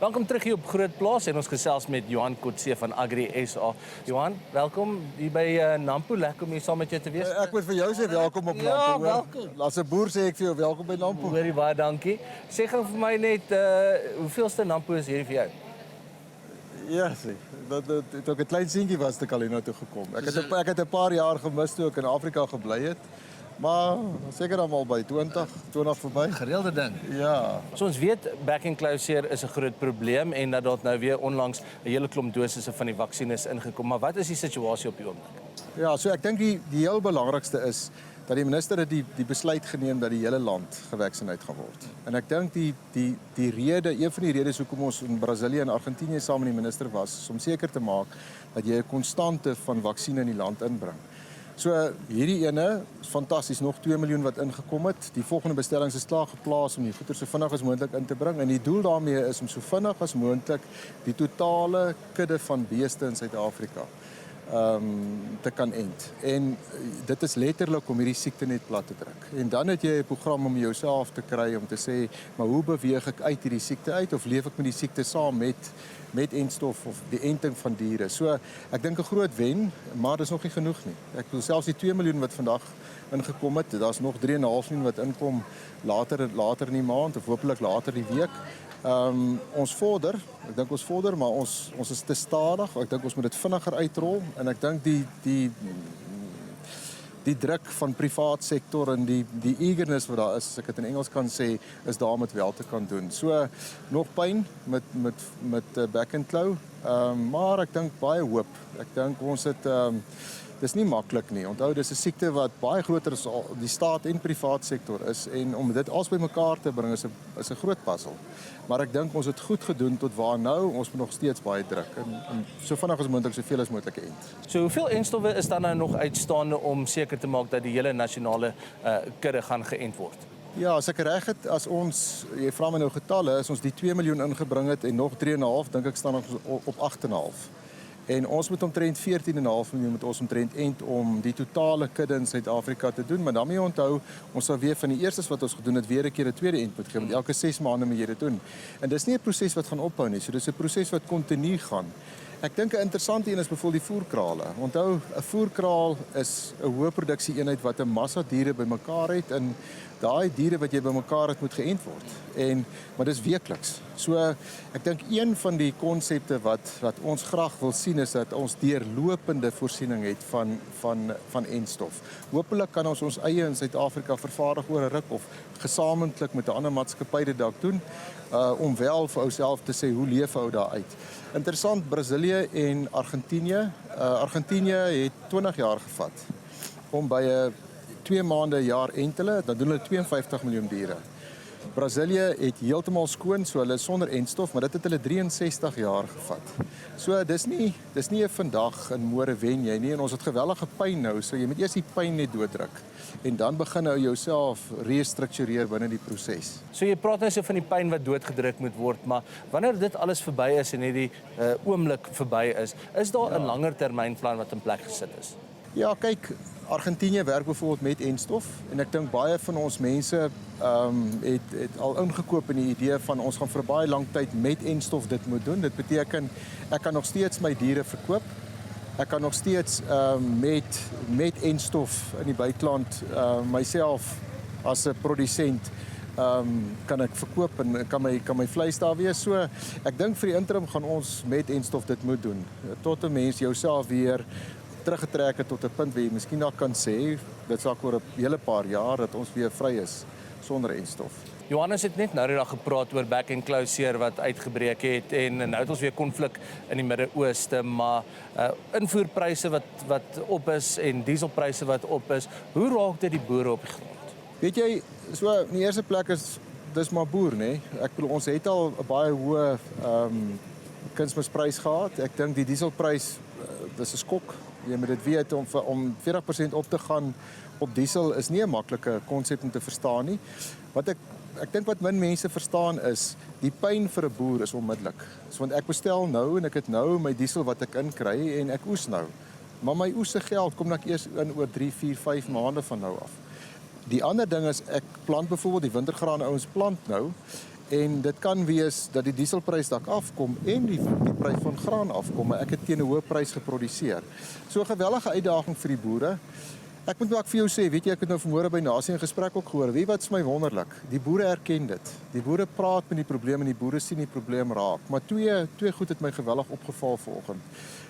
Welkom terug hier op Groot Plaas en ons gesels met Johan Kotse van Agri SA. Johan, welkom hier by Nampo. Lekker om hier saam met jou te wees. Ek moet vir jou sê welkom op Nampo. Ja, welkom. As 'n boer sê ek vir jou welkom by Nampo. Hoorie baie dankie. Sê gou vir my net hoeveelste Nampo is hierdie vir jou? Ja, sê. Dat ook 'n klein seentjie was te Kalina toe gekom. Ek het 'n paar jaar gemis toe ek in Afrika gebly het. Maar seker dan al by 20 verby. Gereelde ding. Ja. So ons weet back enclosure is 'n groot probleem en dat daar nou weer onlangs 'n hele klomp dosisse van die vaksines ingekom. Maar wat is die situasie op die oomblik? Ja, so ek dink die heel belangrikste is dat die minister het die besluit geneem dat die hele land gevaksinate gaan word. En ek dink die rede, een van die redes hoekom ons in Brasilië en Argentinië saam met die minister was, is om seker te maak dat jy 'n konstante van vaksines in die land inbring. So hierdie ene is fantasties, nog 2 miljoen wat ingekom het. Die volgende bestellings is klaar geplaas om die goeder so vinnig as moontlik in te bring en die doel daarmee is om so vinnig as moontlik die totale kudde van beeste in Suid-Afrika te kan end. En dit is letterlik om hierdie siekte net plat te druk. En dan het jy 'n program om jouself te kry om te sê, maar hoe beweeg ek uit hierdie siekte uit of leef ek met die siekte saam met entstof of die enting van diere. So ek dink 'n groot wen, maar dis nog nie genoeg nie. Ek bedoel selfs die 2 miljoen wat vandag ingekom het, daar's nog 3,5 miljoen wat inkom later in die maand of hopelik later die week. Ons vorder, ek dink ons vorder, maar ons is te stadig. Ek dink ons moet dit vinniger uitrol en ek dink die druk van privaat sektor en die eagerness wat daar is, as ek dit in Engels kan sê, is daar om dit wel te kan doen. So nog pyn met back and claw, maar ek dink baie hoop. Ek dink ons het dis nie maklik nie. Onthou, dis 'n siekte wat baie groter as die staat en privaat sektor is en om dit alles bymekaar te bring is 'n groot puzzel. Maar ek dink ons het goed gedoen tot waar nou, ons moet nog steeds baie druk en so vinnig as moontlik soveel as moontlik end. So hoeveel enstowwe is dan nou nog uitstaande om seker te maak dat die hele nasionale kudde gaan geënt word? Ja, as ek reg het, as ons, jy vra my nou getalle, as ons die 2 miljoen ingebring het en nog 3,5, dink ek staan ons op 8,5. En ons moet omtrent 14,5 miljoen met ons omtrent end om die totale kudde in Suid-Afrika te doen, maar dan moet jy onthou, ons sal weer van die eerstes wat ons gedoen het, weer 'n keer 'n tweede end moet gee, want elke 6 maande moet jy dit doen. En dis nie 'n proses wat gaan ophou nie, so dis 'n proses wat kontinu gaan. Ek dink 'n interessante een is byvoorbeeld die voerkrale. Onthou, 'n voerkraal is 'n hoë produksie eenheid wat 'n massa diere bymekaar het en daai diere wat jy bymekaar het moet geënt word. Maar dis weekliks. So ek dink een van die konsepte wat ons graag wil sien is dat ons deurlopende voorsiening het van entstof. Hoopelik kan ons eie in Suid-Afrika vervaardig oor 'n ruk of gesamentlik met 'n ander maatskappy dit dalk doen om wel vir ouself te sê hoe leef ou daar uit. Interessant, Brasilië en Argentinië. Argentinië het 20 jaar gevat om by 'n 2 maande 'n jaar ent hulle, dan doen hulle 52 miljoen diere. Brasilië het heeltemal skoon, so hulle is sonder entstof, maar dit het hulle 63 jaar gevat. So dis nie 'n vandag en môre wen jy nie en ons het geweldige pyn nou, so jy moet eers die pyn net dooddruk en dan begin nou jouself restruktureer binne die proses. So jy praat nou so van die pyn wat doodgedruk moet word, maar wanneer dit alles verby is en hierdie oomblik verby is daar 'n langer termynplan wat in plek gesit is? Ja, kyk, Argentinië werk byvoorbeeld met entstof en ek dink baie van ons mense het al ingekoop in die idee van ons gaan vir baie lang tyd met entstof dit moet doen. Dit beteken ek kan nog steeds my diere verkoop. Ek kan nog steeds met entstof in die buiteland myself as 'n produsent kan ek verkoop en kan my vleis daar wees. So ek dink vir die interim gaan ons met entstof dit moet doen. Tot 'n mens jouself weer teruggetrek het tot 'n punt waar jy miskien dalk kan sê, dit sal oor 'n hele paar jaar dat ons weer vry is sonder entstof. Johannes het net nou die dag gepraat oor back enclosure wat uitgebreek het en nou het ons weer konflik in die Midde-Ooste, maar invoerpryse wat op is en dieselpryse wat op is, hoe raak dit die boere op die grond? Weet jy, so in die eerste plek dis maar boer, nê? Ek bedoel ons het al 'n baie hoë kunsmisprys gehad. Ek dink die dieselprys dis 'n skok. Jy moet dit weet om 40% op te gaan op diesel is nie 'n maklike konsep om te verstaan nie. Wat ek dink wat min mense verstaan is die pyn vir 'n boer is onmiddellik. So want ek bestel nou en ek het nou my diesel wat ek inkry en ek oes nou. Maar my oes se geld kom net eers in oor 3, 4, 5 maande van nou af. Die ander ding is ek plant byvoorbeeld die wintergraan ouens plant nou En dit kan wees dat die dieselprys dalk afkom en die prys van graan afkom, maar ek het teen 'n hoë prys geproduseer. So 'n gewellige uitdaging vir die boere. Ek moet ook vir jou sê, weet jy, ek het nou vanmôre by Nasie 'n gesprek ook gehoor. Weet wat is my wonderlik? Die boere erken dit. Die boere praat met die probleem en die boere sien die probleem raak. Maar twee goed het my geweldig opgeval vanoggend.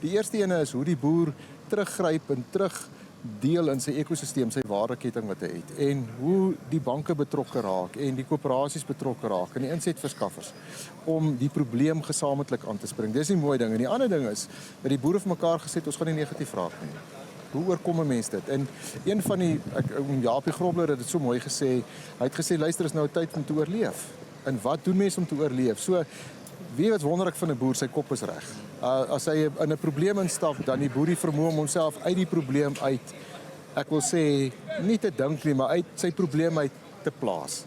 Die eerste ene is hoe die boer teruggryp en terugdeel in sy ekosisteem, sy waardeketting wat hy het, en hoe die banke betrokke raak en die koöperasies betrokke raak en die insetverskaffers om die probleem gesamentlik aan te spring. Dis 'n mooi ding. En die ander ding is dat die boere vir mekaar gesê het, ons gaan nie negatief raak nie. Hoe oorkom 'n mens dit? En een van die Jaapie Grobler het dit so mooi gesê. Hy het gesê luister, is nou tyd om te oorleef. En wat doen mense om te oorleef? So weet wat wonderlik van 'n boer, sy kop is reg. As hy in 'n probleem instap, dan die boer die vermoë om homself uit die probleem uit, ek wil sê nie te dink nie, maar uit sy probleem uit te plaas.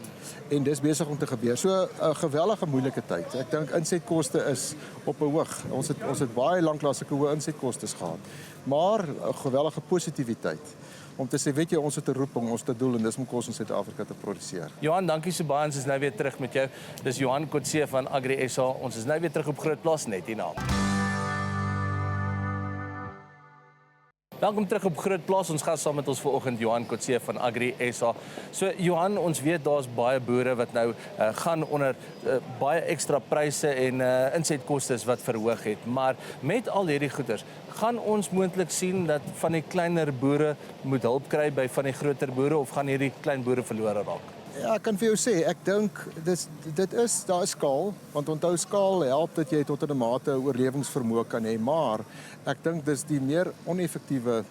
En dis besig om te gebeur. So 'n gewellige moeilike tyd. Ek dink insetkoste is op 'n hoog. Ons het baie lank sulke hoë insetkostes gehad. Maar 'n gewellige positiwiteit om te sê, weet jy, ons het 'n roeping, ons het 'n doel en dis om kos in Suid-Afrika te produseer. Johan, dankie so baie. Ons is nou weer terug met jou. Dis Johan Kotse van Agri SA. Ons is nou weer terug op Groot Plaas net hierna. Welkom terug op Groot Plaas. Ons gaan saam met ons vanoggend Johan Kotse van Agri SA. So Johan, ons weet daar's baie boere wat nou gaan onder baie ekstra pryse en insetkostes wat verhoog het. Maar met al hierdie goeders, gaan ons moontlik sien dat van die kleiner boere moet hulp kry by van die groter boere, of gaan hierdie klein boere verlore raak? Ja, ek kan vir jou sê, ek dink daar is skaal, want onthou skaal help dat jy tot 'n mate oorlewingsvermoë kan hê, maar ek dink dis die meer oneffektiewe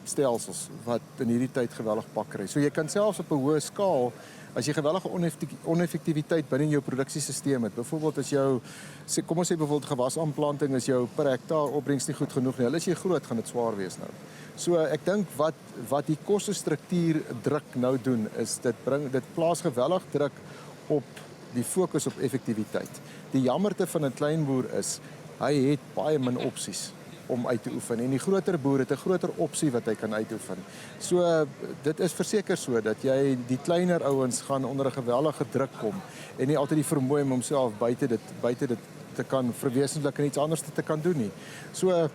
stelsels wat in hierdie tyd geweldig pak kry. So jy kan selfs op 'n hoë skaal, as jy gewellige oneffektiwiteit binne jou produksiesisteem het, byvoorbeeld as jou, kom ons sê byvoorbeeld gewasaanplanting is jou per hektaar opbrengs nie goed genoeg nie, hulle as jy groot gaan dit swaar wees nou. So ek dink wat die kostestruktuur druk nou doen is dit plaas geweldig druk op die fokus op effektiwiteit. Die jammerte van 'n klein boer is hy het baie min opsies om uit te oefen en die groter boer het 'n groter opsie wat hy kan uitoefen. So dit is verseker so dat jy die kleiner ouens gaan onder 'n gewellige druk kom en nie altyd die vermoë om homself buite dit te kan verwesenlik en iets anders te kan doen nie. So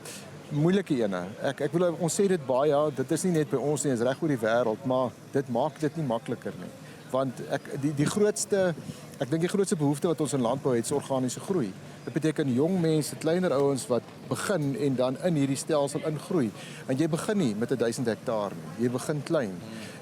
moeilike ene. Ek wil ons sê dit baie, dit is nie net by ons nie, is reg oor die wêreld, maar dit maak dit nie makliker nie. Want ek dink die grootste behoefte wat ons in landbou het is organiese groei. Dit beteken jong mense, kleiner ouens wat begin en dan in hierdie stelsel ingroei. En jy begin nie met 1000 hektaar nie. Jy begin klein.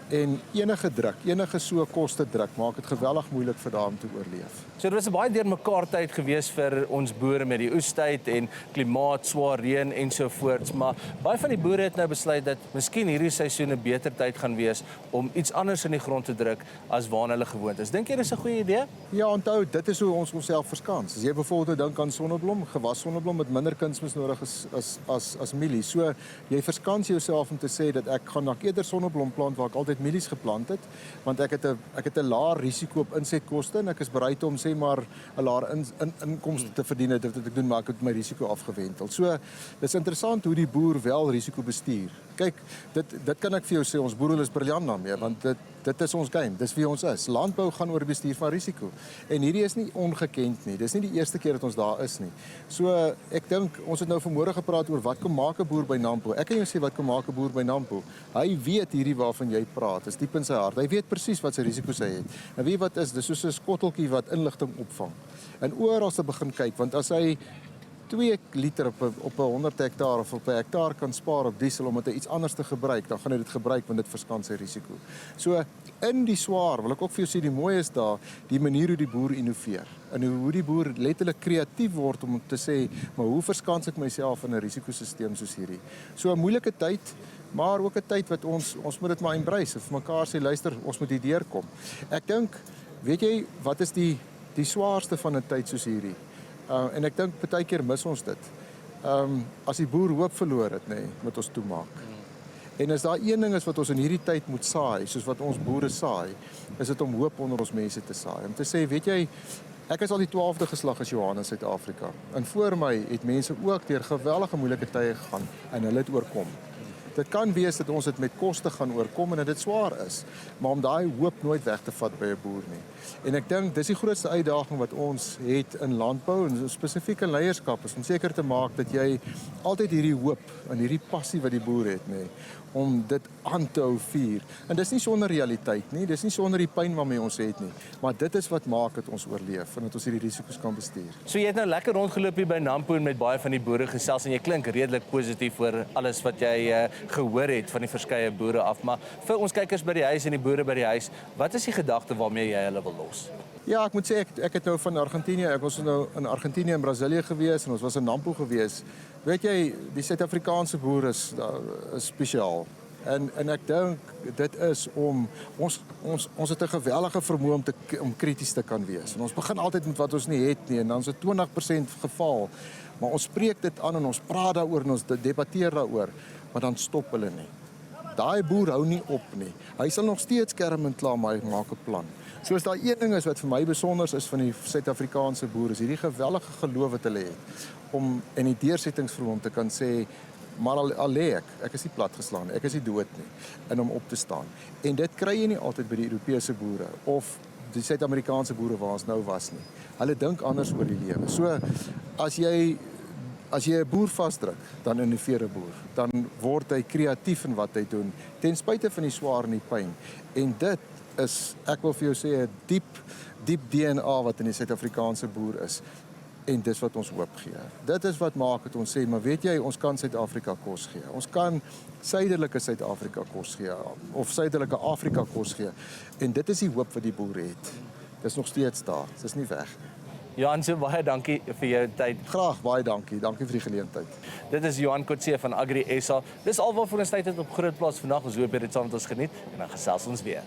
En enige so koste druk maak dit geweldig moeilik vir daai om te oorleef. So dit was 'n baie deurmekaar tyd gewees vir ons boere met die oestyd en klimaat, swaar reën ensovoorts, maar baie van die boere het nou besluit dat miskien hierdie seisoen 'n beter tyd gaan wees om iets anders in die grond te druk as waarna hulle gewoond is. Dink jy dis 'n goeie idee? Ja, onthou, dit is hoe ons onsself verskans. As jy byvoorbeeld dink aan sonneblom, gewassonneblom met minder kunsmis nodig as mielie. So jy verskans jouself om te sê dat ek gaan na eerder sonneblom plant waar ek altyd mielies geplant het, want ek het 'n laer risiko op insetkoste en ek is bereid om sê maar 'n laer inkomste te verdien dit wat ek doen, maar ek het my risiko afgewendel. So dis interessant hoe die boer wel risiko bestuur. Kyk, dit kan ek vir jou sê, ons boere is briljant daarmee, want dit is ons game, dis wie ons is. Landbou gaan oor bestuur van risiko. En hierdie is nie ongekend nie. Dis nie die eerste keer dat ons daar is nie. So ek dink ons het nou vanmôre gepraat oor wat kom maak 'n boer by Nampo. Ek kan jou sê wat kom maak 'n boer by Nampo. Hy weet hierdie waarvan jy praat. Dit is diep in sy hart. Hy weet presies wat sy risiko's hy het. En weet wat is, dis soos 'n skotteltjie wat inligting opvang. En oral te begin kyk, want as hy 2 liter op 'n 100 hektaar of op 'n hektaar kan spaar op diesel omdat hy iets anders te gebruik, dan gaan hy dit gebruik want dit verskans sy risiko. So in die swaar, wil ek ook vir jou sê, die mooi is daar, die manier hoe die boer innoveer. En hoe die boer letterlik kreatief word om te sê, maar hoe verskans ek myself in 'n risikosisteem soos hierdie. So 'n moeilike tyd, maar ook 'n tyd wat ons moet dit maar embrace, vir mekaar sê, luister, ons moet hier deurkom. Ek dink, weet jy, wat is die swaarste van 'n tyd soos hierdie? En ek dink baie keer mis ons dit. As die boer hoop verloor het, moet ons toemaak. En as daar een ding is wat ons in hierdie tyd moet saai, soos wat ons boere saai, is dit om hoop onder ons mense te saai. Om te sê, weet jy, ek is al die 12de geslag as Johan in Suid-Afrika. En voor my het mense ook deur geweldige moeilike tye gegaan en hulle het oorkom. Dit kan wees dat ons dit met koste gaan oorkom en dat dit swaar is, maar om daai hoop nooit weg te vat by 'n boer nie. En ek dink dis die grootste uitdaging wat ons het in landbou en spesifiek in leierskap is om seker te maak dat jy altyd hierdie hoop en hierdie passie wat die boer het, nê, om dit aan te hou vier. En dis nie sonder realiteit nie, dis nie sonder die pyn waarmee ons het nie, maar dit is wat maak dat ons oorleef en dat ons hierdie risiko's kan bestuur. So jy het nou lekker rondgeloop hier by Nampo en met baie van die boere gesels en jy klink redelik positief oor alles wat jy gehoor het van die verskeie boere af, maar vir ons kykers by die huis en die boere by die huis, wat is die gedagte waarmee jy hulle wil los? Ja, ek moet sê ek het nou van Argentinië, ek was nou in Argentinië en Brasilië gewees en ons was in Nampo gewees. Weet jy, die Suid-Afrikaanse boer is spesiaal. En ek dink dit is om ons het 'n geweldige vermoë om krities te kan wees. En ons begin altyd met wat ons nie het nie en dan is dit 20% geval. Maar ons spreek dit aan en ons praat daaroor en ons debatteer daaroor, maar dan stop hulle nie. Daai boer hou nie op nie. Hy sal nog steeds kerm en klaar maak 'n plan. So as daar een ding is wat vir my besonder is van die Suid-Afrikaanse boere, is hierdie gewellige geloof wat hulle het om in die deursettingsvermoë om te kan sê, maar al lê ek is nie platgeslaan, ek is nie dood nie, en om op te staan. En dit kry jy nie altyd by die Europese boere of die Suid-Amerikaanse boere waar ons nou was nie. Hulle dink anders oor die lewe. So as jy 'n boer vasdruk, dan innoveer 'n boer. Dan word hy kreatief in wat hy doen, ten spyte van die swaar en die pyn. En dit is, ek wil vir jou sê, 'n diep DNA wat in die Suid-Afrikaanse boer is. En dis wat ons hoop gee. Dit is wat maak dat ons sê, maar weet jy, ons kan Suid-Afrika kos gee. Ons kan suidelike Suid-Afrika kos gee, of suidelike Afrika kos gee. En dit is die hoop wat die boere het. Dis nog steeds daar, dit is nie weg nie. Johan, so baie dankie vir jou tyd. Graag, baie dankie. Dankie vir die geleentheid. Dit is Johan Kotse van Agri SA. Dis alwaar vir ons tyd het op Groot Plaas vandag. Ons hoop jy het dit saam met ons geniet en dan gesels ons weer.